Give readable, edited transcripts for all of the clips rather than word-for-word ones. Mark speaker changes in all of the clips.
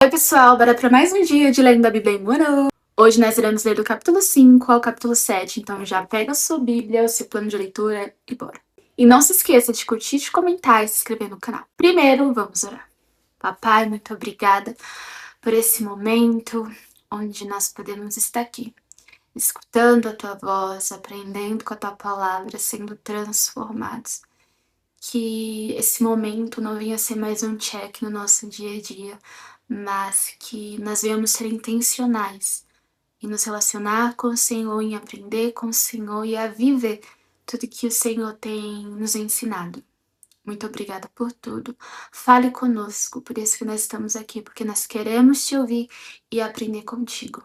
Speaker 1: Oi pessoal, bora para mais um dia de lendo a Bíblia em um ano. Hoje nós iremos ler do capítulo 5 ao capítulo 7, então já pega a sua Bíblia, o seu plano de leitura e bora. E não se esqueça de curtir, de comentar e se inscrever no canal. Primeiro, vamos orar. Papai, muito obrigada por esse momento onde nós podemos estar aqui, escutando a tua voz, aprendendo com a tua palavra, sendo transformados. Que esse momento não venha ser mais um check no nosso dia a dia, mas que nós venhamos ser intencionais em nos relacionar com o Senhor, em aprender com o Senhor e a viver tudo que o Senhor tem nos ensinado. Muito obrigada por tudo. Fale conosco, por isso que nós estamos aqui, porque nós queremos te ouvir e aprender contigo.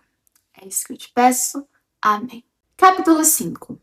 Speaker 1: É isso que eu te peço. Amém. Capítulo 5.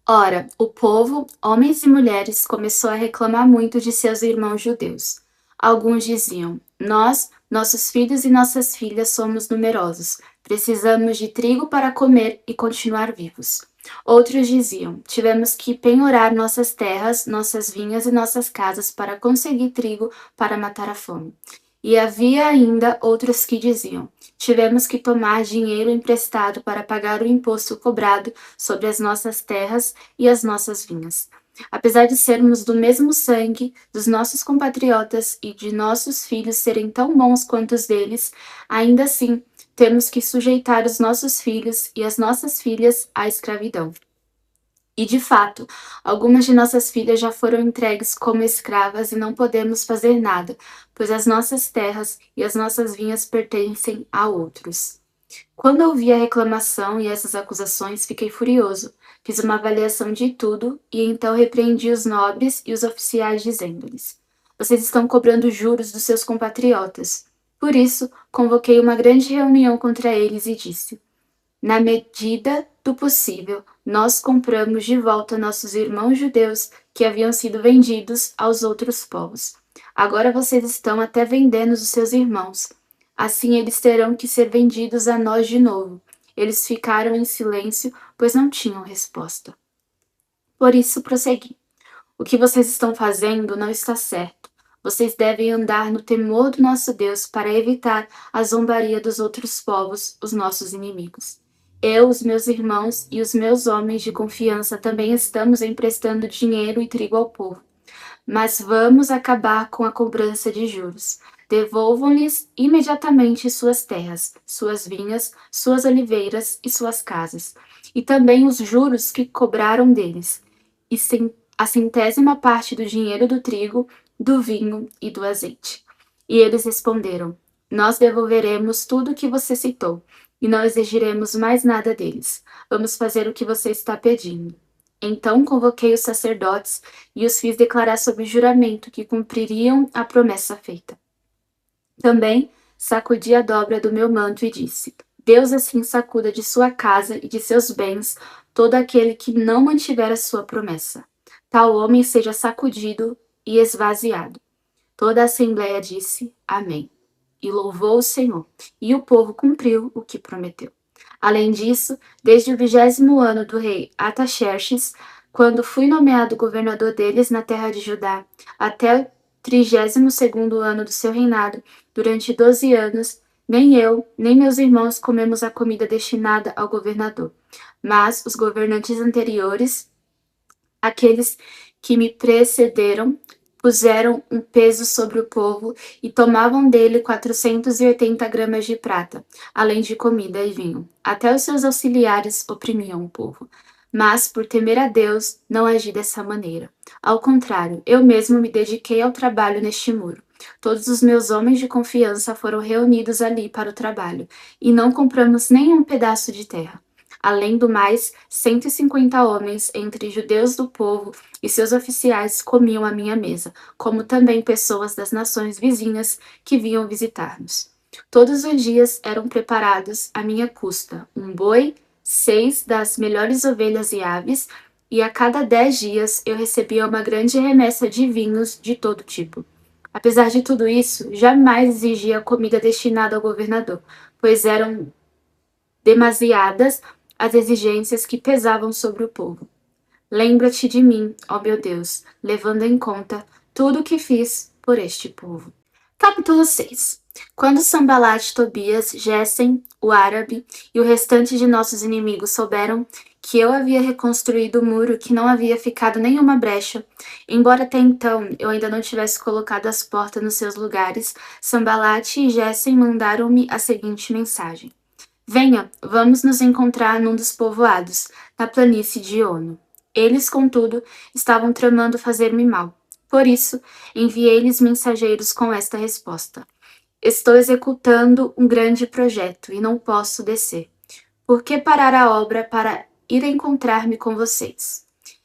Speaker 1: Ora, o povo, homens e mulheres, começou a reclamar muito de seus irmãos judeus. Alguns diziam: Nós, nossos filhos e nossas filhas somos numerosos. Precisamos de trigo para comer e continuar vivos. Outros diziam: Tivemos que penhorar nossas terras, nossas vinhas e nossas casas para conseguir trigo para matar a fome. E havia ainda outros que diziam: Tivemos que tomar dinheiro emprestado para pagar o imposto cobrado sobre as nossas terras e as nossas vinhas. Apesar de sermos do mesmo sangue dos nossos compatriotas e de nossos filhos serem tão bons quanto os deles, ainda assim temos que sujeitar os nossos filhos e as nossas filhas à escravidão. E, de fato, algumas de nossas filhas já foram entregues como escravas e não podemos fazer nada, pois as nossas terras e as nossas vinhas pertencem a outros. Quando ouvi a reclamação e essas acusações, fiquei furioso. Fiz uma avaliação de tudo e então repreendi os nobres e os oficiais, dizendo-lhes: Vocês estão cobrando juros dos seus compatriotas. Por isso, convoquei uma grande reunião contra eles e disse: Na medida do possível, nós compramos de volta nossos irmãos judeus que haviam sido vendidos aos outros povos. Agora vocês estão até vendendo os seus irmãos. Assim eles terão que ser vendidos a nós de novo. Eles ficaram em silêncio, pois não tinham resposta. Por isso prossegui. O que vocês estão fazendo não está certo. Vocês devem andar no temor do nosso Deus para evitar a zombaria dos outros povos, os nossos inimigos. Eu, os meus irmãos e os meus homens de confiança também estamos emprestando dinheiro e trigo ao povo. Mas vamos acabar com a cobrança de juros. Devolvam-lhes imediatamente suas terras, suas vinhas, suas oliveiras e suas casas, e também os juros que cobraram deles, e a 100ª parte do dinheiro do trigo, do vinho e do azeite. E eles responderam: Nós devolveremos tudo o que você citou, e não exigiremos mais nada deles. Vamos fazer o que você está pedindo. Então convoquei os sacerdotes e os fiz declarar sob juramento que cumpririam a promessa feita. Também sacudi a dobra do meu manto e disse: Deus assim sacuda de sua casa e de seus bens todo aquele que não mantiver a sua promessa. Tal homem seja sacudido e esvaziado. Toda a assembleia disse: Amém. E louvou o Senhor, e o povo cumpriu o que prometeu. Além disso, desde o 20º ano do rei Artaxerxes, quando fui nomeado governador deles na terra de Judá, até o 32º ano do seu reinado, durante 12 anos, nem eu, nem meus irmãos comemos a comida destinada ao governador. Mas os governantes anteriores, aqueles que me precederam, puseram um peso sobre o povo e tomavam dele 480 gramas de prata, além de comida e vinho. Até os seus auxiliares oprimiam o povo. Mas, por temer a Deus, não agi dessa maneira. Ao contrário, eu mesmo me dediquei ao trabalho neste muro. Todos os meus homens de confiança foram reunidos ali para o trabalho, e não compramos nenhum pedaço de terra. Além do mais, 150 homens, entre judeus do povo e seus oficiais, comiam à minha mesa, como também pessoas das nações vizinhas que vinham visitar-nos. Todos os dias eram preparados, à minha custa, um boi, 6 das melhores ovelhas e aves, e a cada 10 dias eu recebia uma grande remessa de vinhos de todo tipo. Apesar de tudo isso, jamais exigia comida destinada ao governador, pois eram demasiadas as exigências que pesavam sobre o povo. Lembra-te de mim, ó meu Deus, levando em conta tudo o que fiz por este povo. Capítulo 6. Quando Sanbalat, Tobias, Gessem, o árabe e o restante de nossos inimigos souberam que eu havia reconstruído o muro, que não havia ficado nenhuma brecha, embora até então eu ainda não tivesse colocado as portas nos seus lugares, Sanbalat e Gessem mandaram-me a seguinte mensagem: Venha, vamos nos encontrar num dos povoados, na planície de Ono. Eles, contudo, estavam tramando fazer-me mal. Por isso, enviei-lhes mensageiros com esta resposta: Estou executando um grande projeto e não posso descer. Por que parar a obra para ir encontrar-me com vocês?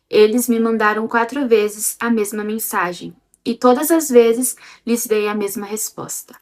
Speaker 1: Eles me mandaram 4 vezes a mesma mensagem, e todas as vezes lhes dei a mesma resposta.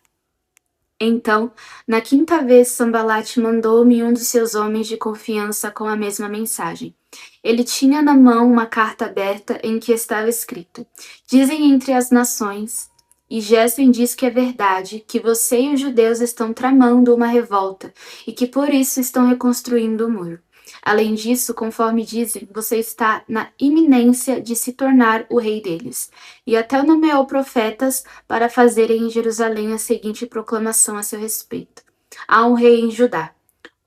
Speaker 1: Então, na 5ª vez, Sanbalat mandou-me um dos seus homens de confiança com a mesma mensagem. Ele tinha na mão uma carta aberta em que estava escrito: Dizem entre as nações, e Gessem diz que é verdade, que você e os judeus estão tramando uma revolta e que por isso estão reconstruindo o muro. Além disso, conforme dizem, você está na iminência de se tornar o rei deles. E até nomeou profetas para fazerem em Jerusalém a seguinte proclamação a seu respeito: Há um rei em Judá.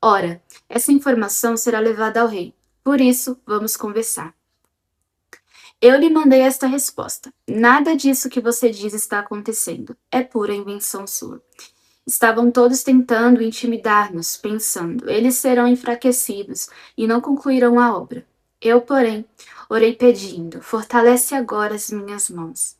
Speaker 1: Ora, essa informação será levada ao rei. Por isso, vamos conversar. Eu lhe mandei esta resposta: Nada disso que você diz está acontecendo. É pura invenção sua. Estavam todos tentando intimidar-nos, pensando: eles serão enfraquecidos e não concluirão a obra. Eu, porém, orei pedindo: fortalece agora as minhas mãos.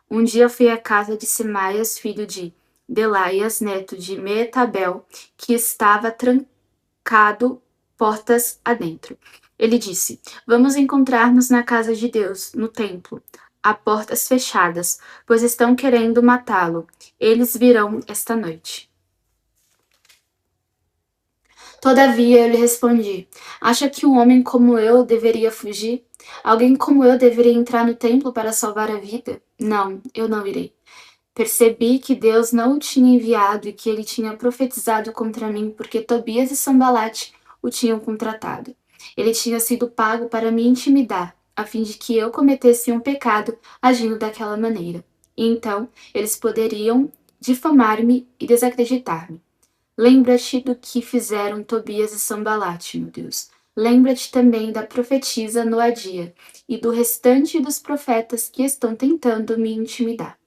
Speaker 1: Um dia fui à casa de Semaias, filho de Delaias, neto de Meetabel, que estava trancado portas adentro. Ele disse: Vamos encontrar-nos na casa de Deus, no templo, a portas fechadas, pois estão querendo matá-lo. Eles virão esta noite. Todavia eu lhe respondi: Acha que um homem como eu deveria fugir? Alguém como eu deveria entrar no templo para salvar a vida? Não, eu não irei. Percebi que Deus não o tinha enviado e que ele tinha profetizado contra mim porque Tobias e Sanbalat o tinham contratado. Ele tinha sido pago para me intimidar, a fim de que eu cometesse um pecado agindo daquela maneira. E então eles poderiam difamar-me e desacreditar-me. Lembra-te do que fizeram Tobias e Sanbalat, meu Deus. Lembra-te também da profetisa Noadia e do restante dos profetas que estão tentando me intimidar.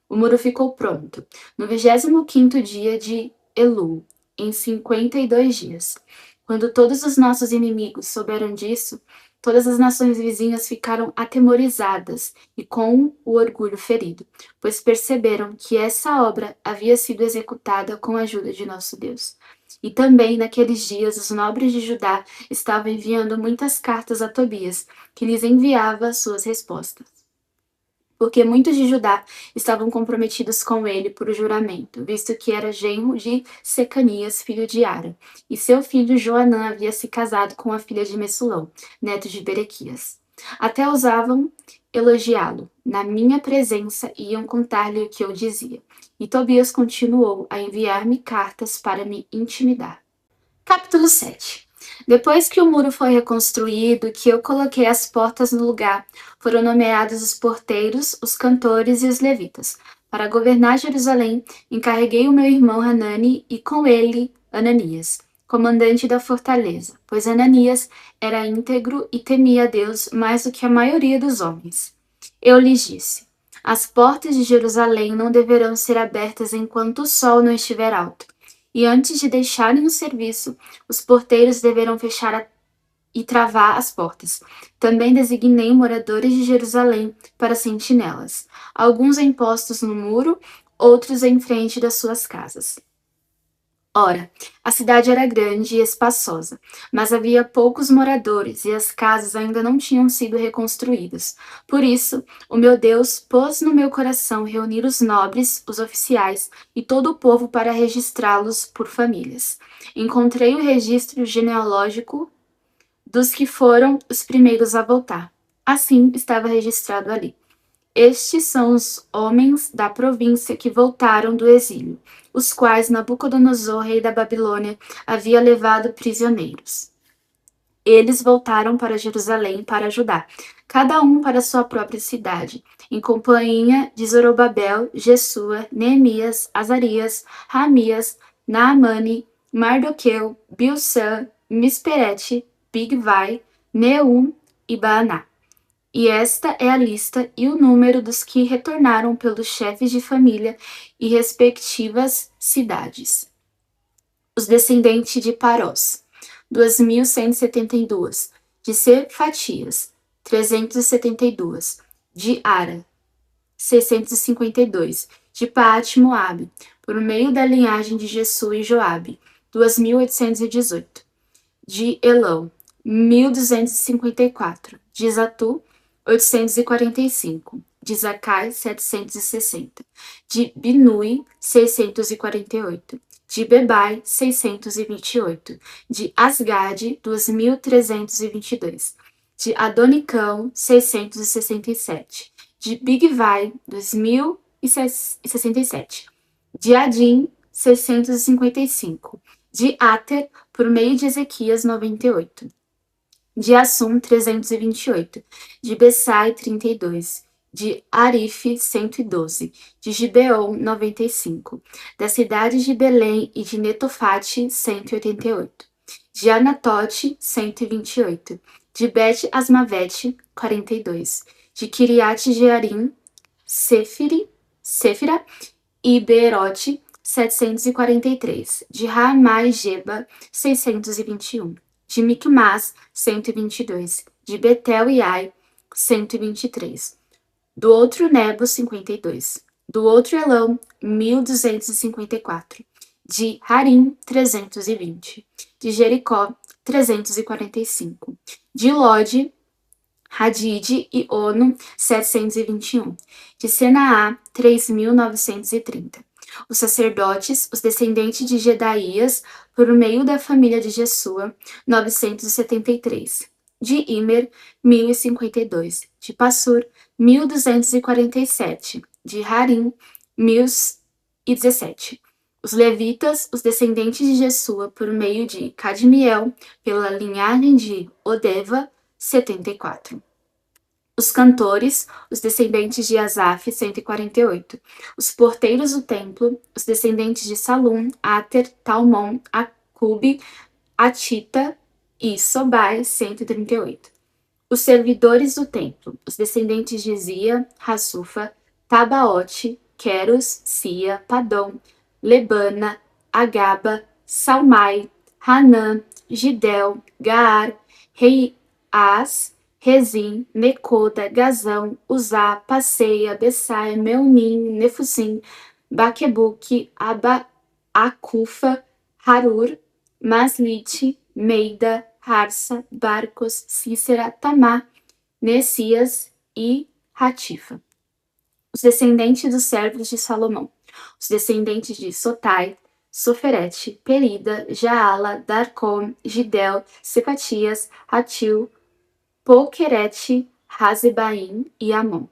Speaker 1: O muro ficou pronto no 25º dia de Elul, em 52 dias. Quando todos os nossos inimigos souberam disso, todas as nações vizinhas ficaram atemorizadas e com o orgulho ferido, pois perceberam que essa obra havia sido executada com a ajuda de nosso Deus. E também naqueles dias os nobres de Judá estavam enviando muitas cartas a Tobias, que lhes enviava suas respostas, porque muitos de Judá estavam comprometidos com ele por juramento, visto que era genro de Secanias, filho de Ara, e seu filho Joanã havia se casado com a filha de Messulão, neto de Berequias. Até ousavam elogiá-lo na minha presença e iam contar-lhe o que eu dizia. E Tobias continuou a enviar-me cartas para me intimidar. Capítulo 7. Depois que o muro foi reconstruído e que eu coloquei as portas no lugar, foram nomeados os porteiros, os cantores e os levitas. Para governar Jerusalém, encarreguei o meu irmão Hanani e com ele Ananias, comandante da fortaleza, pois Ananias era íntegro e temia a Deus mais do que a maioria dos homens. Eu lhes disse: As portas de Jerusalém não deverão ser abertas enquanto o sol não estiver alto. E antes de deixarem o serviço, os porteiros deverão fechar e travar as portas. Também designei moradores de Jerusalém para sentinelas, alguns em postos no muro, outros em frente das suas casas. Ora, a cidade era grande e espaçosa, mas havia poucos moradores e as casas ainda não tinham sido reconstruídas. Por isso, o meu Deus pôs no meu coração reunir os nobres, os oficiais e todo o povo para registrá-los por famílias. Encontrei o registro genealógico dos que foram os primeiros a voltar. Assim estava registrado ali: Estes são os homens da província que voltaram do exílio, os quais Nabucodonosor, rei da Babilônia, havia levado prisioneiros. Eles voltaram para Jerusalém para ajudar, cada um para sua própria cidade. em companhia de Zorobabel, Jesua, Neemias, Azarias, Ramias, Naamani, Mardoqueu, Bilsã, Misperete, Bigvai, Neum e Baaná. E esta é a lista e o número dos que retornaram pelos chefes de família e respectivas cidades. Os descendentes de Parós, 2.172. De Cefatias, 372. De Ara, 652. De Paate-Moabe, por meio da linhagem de Jesu e Joabe, 2.818. De Elão, 1.254. De Zatu, 845. De Zacai, 760. De Binui, 648. De Bebai, 628. De Asgade, 2.322. De Adonicão, 667. De Bigvai, 2.067. De Adim, 655. De Ater, por meio de Ezequias, 98. De Assum, 328. De Bessai, 32. De Arife, 112. De Gibeon, 95. Das cidades de Belém e de Netofate, 188. De Anatote, 128. De Bet-Asmavete, 42. De Kiriat Jearim, Séfira e Beerote, 743. De Ramai-Geba, 621. De Micmas, 122. De Betel e Ai, 123. Do outro Nebo, 52. Do outro Elão, 1.254. De Harim, 320. De Jericó, 345. De Lode, Hadide e Ono, 721. De Senaá, 3.930. Os sacerdotes, os descendentes de Jedaías, por meio da família de Jesua, 973. De Imer, 1.052. De Passur, 1.247. De Harim, 1.017. Os levitas, os descendentes de Jesua, por meio de Cadmiel, pela linhagem de Odeva, 74. Os cantores, os descendentes de Asaf, 148. Os porteiros do templo, os descendentes de Salum, Ater, Talmon, Acube, Atita e Sobai, 138. Os servidores do templo, os descendentes de Zia, Hassufa, Tabaote, Queros, Sia, Padom, Lebana, Agaba, Salmai, Hanã, Gidel, Gaar, Reias, Rezim, Necoda, Gazão, Uzá, Passeia, Bessaia, Meunim, Nefusim, Baquebuque, Acufa, Harur, Maslite, Meida, Harsa, Barcos, Cícera, Tamá, Nessias e Ratifa. Os descendentes dos servos de Salomão. Os descendentes de Sotai, Soferete, Perida, Jaala, Darcon, Gidel, Sepatias, Hatil, Poquerete, Hazebaim e Amon.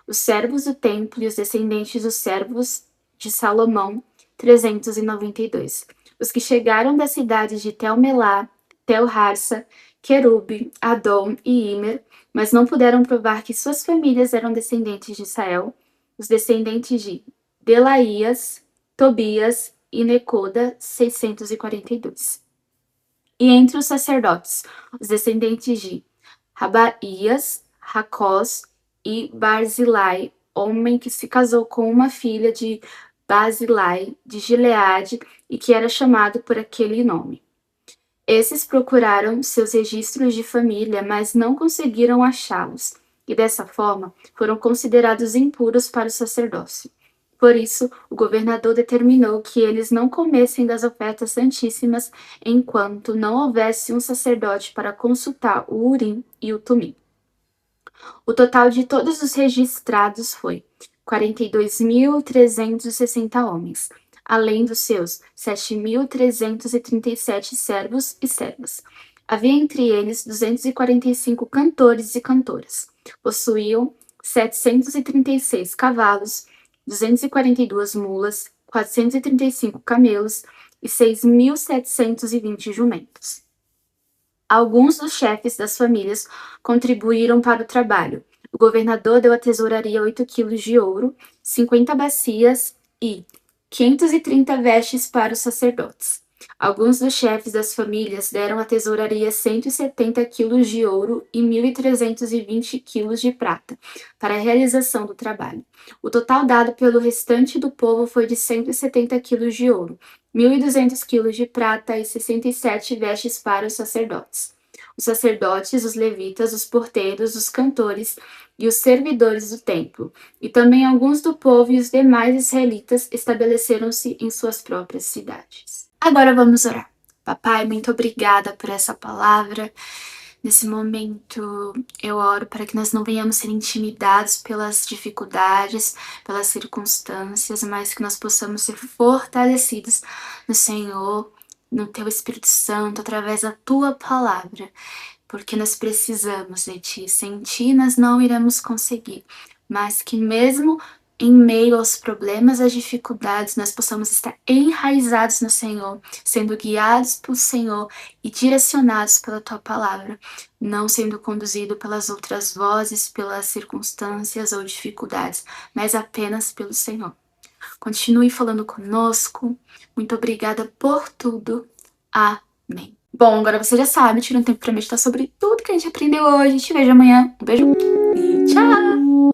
Speaker 1: Os servos do templo e os descendentes dos servos de Salomão, 392. Os que chegaram das cidades de Tel-Melá, Tel-Harsa, Querube, Adom e Imer, mas não puderam provar que suas famílias eram descendentes de Israel, os descendentes de Delaías, Tobias e Necoda, 642. E entre os sacerdotes, os descendentes de Rabaías, Racós e Barzilai, homem que se casou com uma filha de Barzilai de Gileade e que era chamado por aquele nome. Esses procuraram seus registros de família, mas não conseguiram achá-los, e dessa forma foram considerados impuros para o sacerdócio. Por isso, o governador determinou que eles não comessem das ofertas santíssimas enquanto não houvesse um sacerdote para consultar o Urim e o Tumim. O total de todos os registrados foi 42.360 homens, além dos seus 7.337 servos e servas. Havia entre eles 245 cantores e cantoras. Possuíam 736 cavalos, 242 mulas, 435 camelos e 6.720 jumentos. Alguns dos chefes das famílias contribuíram para o trabalho. O governador deu à tesouraria 8 quilos de ouro, 50 bacias e 530 vestes para os sacerdotes. Alguns dos chefes das famílias deram à tesouraria 170 quilos de ouro e 1.320 quilos de prata, para a realização do trabalho. O total dado pelo restante do povo foi de 170 quilos de ouro, 1.200 quilos de prata e 67 vestes para os sacerdotes. Os sacerdotes, os levitas, os porteiros, os cantores e os servidores do templo, e também alguns do povo e os demais israelitas estabeleceram-se em suas próprias cidades. Agora vamos orar. Papai, muito obrigada por essa palavra. Nesse momento, eu oro para que nós não venhamos ser intimidados pelas dificuldades, pelas circunstâncias, mas que nós possamos ser fortalecidos no Senhor, no Teu Espírito Santo, através da Tua palavra, porque nós precisamos de Ti. Sem Ti, nós não iremos conseguir, mas que mesmo em meio aos problemas, às dificuldades, nós possamos estar enraizados no Senhor, sendo guiados pelo Senhor e direcionados pela Tua palavra, não sendo conduzido pelas outras vozes, pelas circunstâncias ou dificuldades, mas apenas pelo Senhor. Continue falando conosco. Muito obrigada por tudo. Amém. Bom, agora você já sabe, tira um tempo para meditar sobre tudo que a gente aprendeu hoje. Te vejo amanhã. Um beijo e tchau!